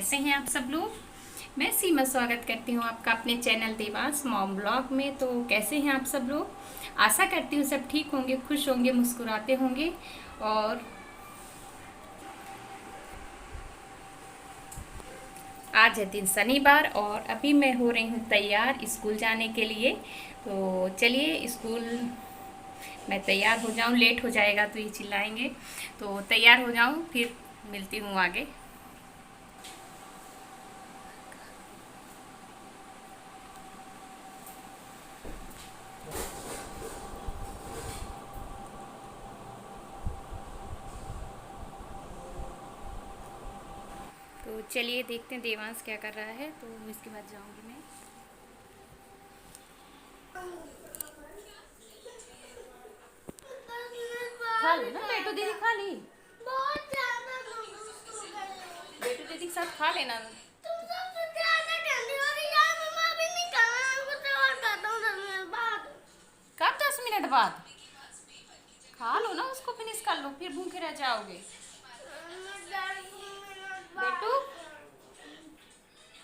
कैसे हैं आप सब लोग। मैं सीमा स्वागत करती हूँ आपका अपने चैनल देवांश मॉम ब्लॉग में। तो कैसे हैं आप सब लोग। आशा करती हूँ सब ठीक होंगे, खुश होंगे, मुस्कुराते होंगे। और आज है दिन शनिवार और अभी मैं हो रही हूँ तैयार स्कूल जाने के लिए। तो चलिए स्कूल मैं तैयार हो जाऊँ, लेट हो जाएगा तो ये चिल्लाएंगे। तो तैयार हो जाऊँ, फिर मिलती हूँ आगे। तो चलिए देखते हैं देवांश क्या कर रहा है, तो इसके बाद जाऊंगी मैं। खा लो ना बेटू, दीदी खा ली। बेटू दीदी के साथ खा लेना। कब 10 मिनट बाद? खा लो ना, उसको फिनिश कर लो, फिर भूखे रह जाओगे। बेटू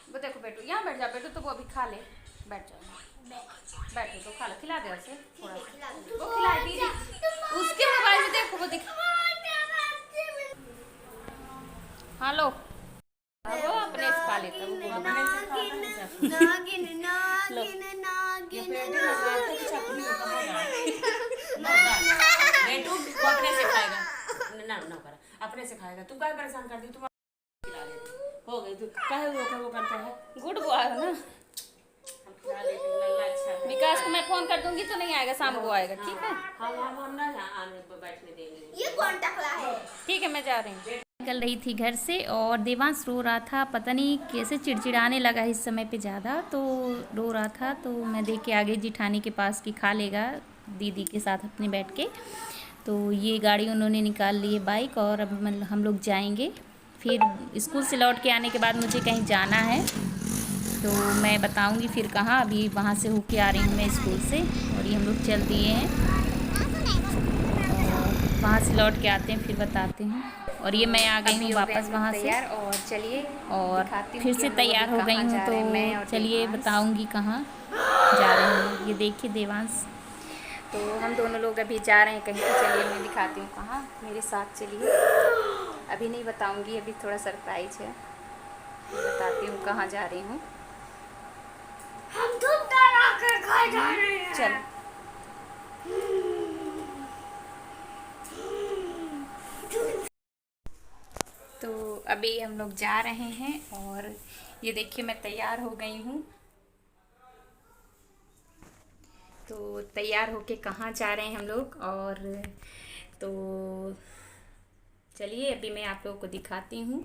वो देखो, बेटू यहाँ बैठ जा। बेटू तो वो अभी खा ले, बैठ जाओ। बैठो तो खा लो, खिला दे उसे थोड़ा सा। वो खिला दीदी, उसके मोबाइल में देखो, वो दिख। हाँ लो, वो अपने से खा लेता, वो अपने से खा लो। बेटू वो अपने से खाएगा ना, ना कर अपने से खाएगा। तू क्या परेशान कर दी, तुम खिला देती हो गई। तू काहे वो करता है। गुड बॉय हो ना। विकास को मैं फोन कर दूंगी तो नहीं आएगा, शाम को आएगा, ठीक है। हम ना आने बैठने देंगे। ये कौन टकला है? ठीक है, मैं जा रही हूँ। निकल रही थी घर से और देवांश रो रहा था, पता नहीं कैसे चिड़चिड़ाने लगा इस समय पे ज़्यादा, तो रो रहा था। तो मैं देख के आगे जिठानी के पास की खा लेगा दीदी के साथ अपने बैठ के। तो ये गाड़ी उन्होंने निकाल ली है, बाइक, और अब हम लोग जाएंगे। फिर स्कूल से लौट के आने के बाद मुझे कहीं जाना है, तो मैं बताऊंगी फिर कहाँ। अभी वहाँ से होके आ रही हूँ मैं स्कूल से, और ये हम लोग चल दिए हैं। और वहाँ से लौट के आते हैं, फिर बताते हैं। और ये मैं आ गई हूँ वापस वहाँ से, और चलिए और फिर से तैयार हो गई हूँ। तो चलिए बताऊँगी कहाँ जा रही हूँ। ये देखिए देवांश, तो हम दोनों लोग अभी जा रहे हैं कहीं। तो चलिए मैं दिखाती हूँ कहाँ, मेरे साथ चलिए। अभी नहीं बताऊँगी, अभी थोड़ा सरप्राइज है, बताती हूँ कहाँ जा रही हूँ। हम तो डरा के घर जा रहे हैं। चल तो अभी हम लोग जा रहे हैं, और ये देखिए मैं तैयार हो गई हूँ। तो तैयार होके कहाँ जा रहे हैं हम लोग, और तो चलिए अभी मैं आप लोगों को दिखाती हूँ।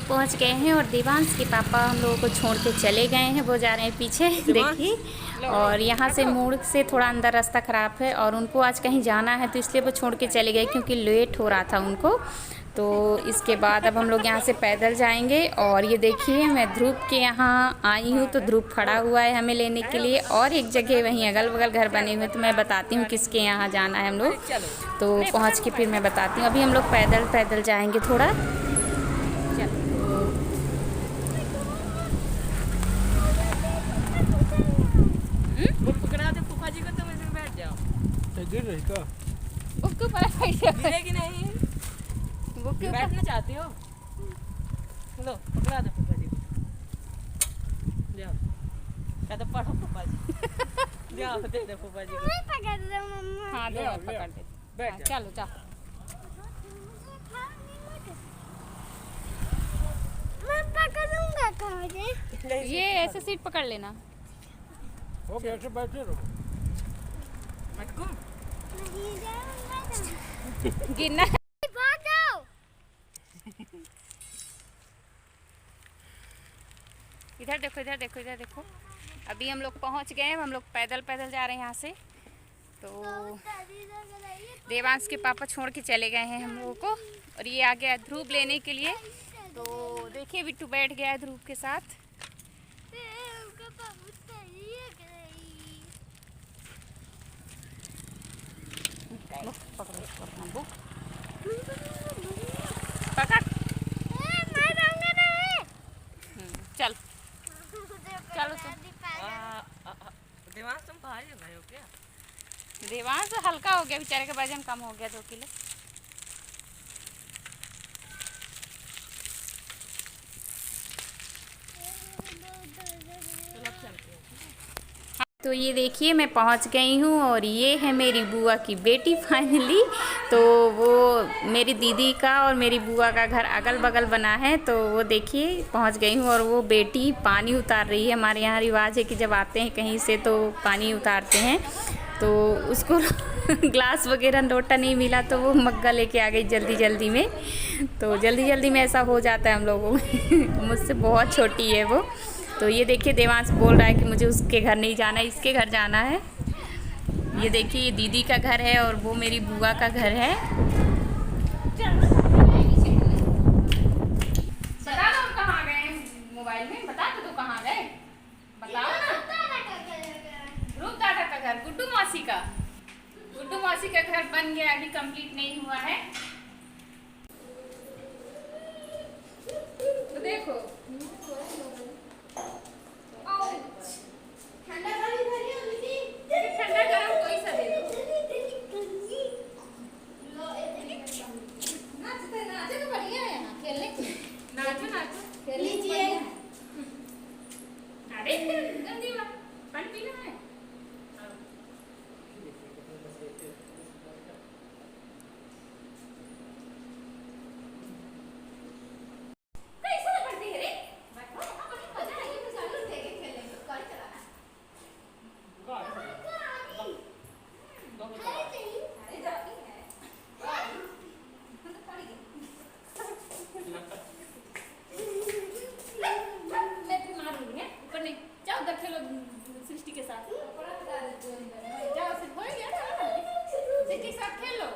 पहुंच गए हैं, और देवांश के पापा हम लोगों को छोड़ के चले गए हैं। वो जा रहे हैं पीछे, देखिए। और यहाँ से मोड़ से थोड़ा अंदर रास्ता ख़राब है, और उनको आज कहीं जाना है, तो इसलिए वो छोड़ के चले गए, क्योंकि लेट हो रहा था उनको। तो इसके बाद अब हम लोग यहाँ से पैदल जाएंगे। और ये देखिए मैं ध्रुव के यहाँ आई हूँ, तो ध्रुव खड़ा हुआ है हमें लेने के लिए। और एक जगह वहीं अगल बगल घर बने हुए, तो मैं बताती हूँ किसके यहाँ जाना है हम लोग। तो पहुँच के फिर मैं बताती हूँ। अभी हम लोग पैदल जाएँगे थोड़ा। गिर रही का? बुक के ऊपर गिरेगी नहीं। बुक के बैठना चाहती हो? लो पकड़ा दो फूफा जी को। जाओ क्या तो पढ़ो फूफा जी। जाओ दे दो फूफा जी को। मैं पकड़ रहा हूँ मम्मा। हाँ दे, पकड़ दे। बैठ जा। चलो जा। मैं पकड़ूंगा कहाँ से? ये ऐसे सीट पकड़ लेना। ओके, ऐसे बैठे रहो। मटकू नहीं जाऊंगा। गिरना। भाग जाओ। इधर देखो, इधर देखो, इधर देखो। अभी हम लोग पहुंच गए हैं। हम लोग पैदल पैदल जा रहे हैं यहाँ से। तो देवांश के पापा छोड़ के चले गए हैं हम लोगों को, और ये आ गया ध्रुव लेने के लिए। तो देखिए बिट्टू बैठ गया है ध्रुव के साथ। पकड़, चल चलो दिमाग तुम भारी हो गए हो क्या? देवांश हल्का हो गया, बेचारे का वजन कम हो गया 2 किलो। तो ये देखिए मैं पहुंच गई हूँ, और ये है मेरी बुआ की बेटी फाइनली। तो वो मेरी दीदी का और मेरी बुआ का घर अगल बगल बना है। तो वो देखिए पहुंच गई हूँ, और वो बेटी पानी उतार रही है। हमारे यहाँ रिवाज है कि जब आते हैं कहीं से तो पानी उतारते हैं। तो उसको ग्लास वगैरह लोटा नहीं मिला तो वो मग्गा लेके आ गई जल्दी जल्दी में। तो जल्दी जल्दी में ऐसा हो जाता है हम लोगों में। मुझसे बहुत छोटी है वो। तो ये देखिए देवांश बोल रहा है कि मुझे उसके घर नहीं जाना है, इसके घर जाना है। ये देखिए ये दीदी का घर है और वो मेरी बुआ का घर है। बता दो कहाँ गए, मोबाइल में बता दो कहाँ गए, बताओ ना। ध्रुव दादा का घर, गुड्डू मौसी का। गुड्डू मौसी का घर बन गया, अभी कंप्लीट नहीं हुआ है। तो देखो ठंडा गरम कोई सा दे दो। नाचे तो बढ़िया है यहाँ खेलने के। नाचो नाचो खेल लीजिए। अरे गंदी बात, पानी पीना है। कैसा पड़ती है रे? बैठो अपनी मजा आएगी, तो चालू देखे खेलने को गाड़ी चलाना। अरे जाती है मैं भी मारूंगी है ऊपर नहीं। जाओ उधर खेलो सृष्टि के साथ। जाओ सिर्फ हो गया ना, सृष्टि के साथ खेलो।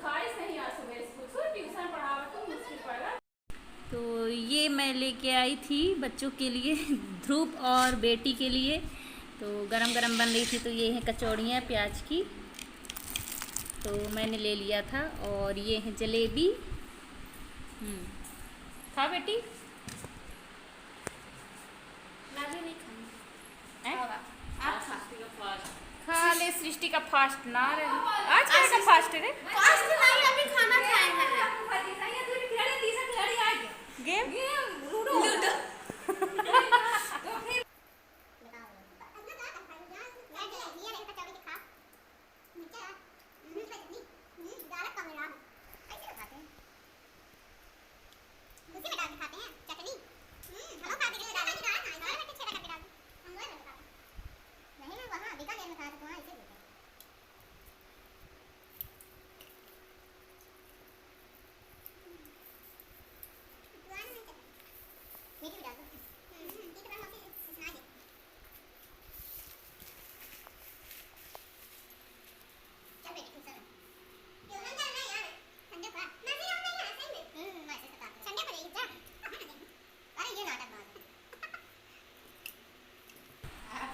खारिश नहीं आ सुबह स्कूल ट्यूशन पढ़ाओ तो मुश्किल पड़ेगा। तो ये मैं लेके आई थी बच्चों के लिए, ध्रुव और बेटी के लिए। तो गरम गरम बन रही थी। तो ये है कचौड़ियाँ प्याज की, तो मैंने ले लिया था। और ये है जलेबी। खा बेटी, नहीं खानी। आप खा ले। सृष्टि का फास्ट ना रहे, आज कैसा फास्ट है रे? फास्ट नहीं, अभी खाना खाए हैं। Game ludo.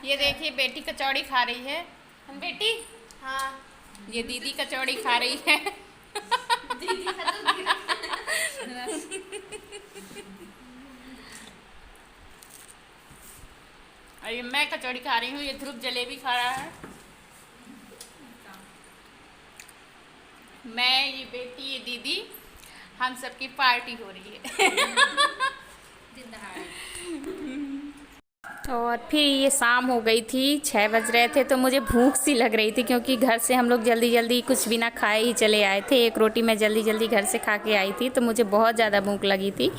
ये देखिए बेटी कचौड़ी खा रही है। हम बेटी, हाँ ये दीदी कचौड़ी खा रही है। दीदी का तो गिरा। और ये मैं कचौड़ी खा रही हूँ, ये ध्रुव जलेबी खा रहा है। मैं, ये बेटी, ये दीदी, हम सबकी पार्टी हो रही है। और फिर ये शाम हो गई थी, 6 बज रहे थे। तो मुझे भूख सी लग रही थी, क्योंकि घर से हम लोग जल्दी जल्दी कुछ बिना खाए ही चले आए थे। एक रोटी मैं जल्दी जल्दी घर से खा के आई थी, तो मुझे बहुत ज़्यादा भूख लगी थी।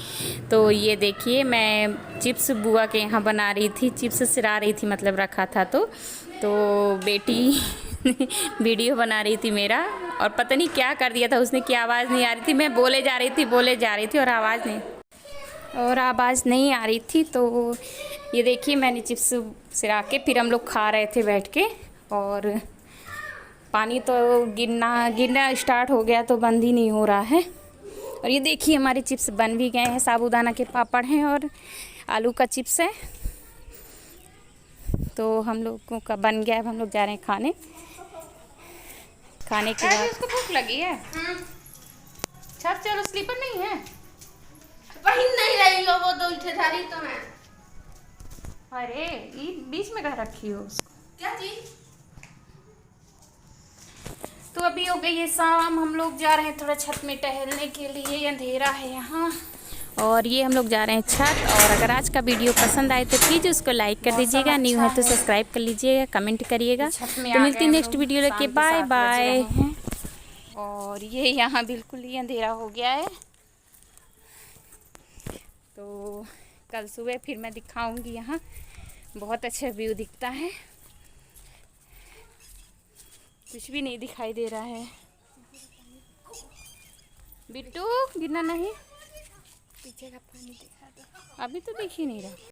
तो ये देखिए मैं चिप्स बुआ के यहाँ बना रही थी, चिप्स सिरा रही थी, मतलब रखा था। तो बेटी वीडियो बना रही थी मेरा, और पता नहीं क्या कर दिया था उसने कि आवाज़ नहीं आ रही थी। मैं बोले जा रही थी और आवाज़ नहीं। और आवाज़ नहीं आ रही थी, तो ये देखिए मैंने चिप्स सिरा के फिर हम लोग खा रहे थे बैठ के। और पानी तो गिरना स्टार्ट हो गया, तो बंद ही नहीं हो रहा है। और ये देखिए हमारे चिप्स बन भी गए हैं, साबूदाना के पापड़ हैं और आलू का चिप्स है। तो हम लोगों का बन गया है, हम लोग जा रहे हैं खाने के बाद। उसको भूख लगी है। छत चलो, स्लीपर नहीं है, पहन नहीं रही हो, वो दो ठेधारी तो है। अरे ये बीच में कहाँ रखी हो उसको? क्या चीज? तो अभी हो गई है शाम, हम लोग जा रहे हैं थोड़ा छत में टहलने के लिए, अंधेरा है यहाँ। और ये हम लोग जा रहे हैं छत। और अगर आज का वीडियो पसंद आए तो प्लीज़ उसको लाइक कर दीजिएगा, न्यू है तो सब्सक्राइब कर लीजिएगा, कमेंट करिएगा। तो मिलती नेक्स्ट वीडियो लेके, बाय बाय। और ये यहाँ बिल्कुल ही अंधेरा हो गया है, तो कल सुबह फिर मैं दिखाऊंगी। यहाँ बहुत अच्छा व्यू दिखता है, कुछ भी नहीं दिखाई दे रहा है। बिट्टू गिरना नहीं, पीछे का पानी दिखा दो। अभी तो दिख ही नहीं रहा।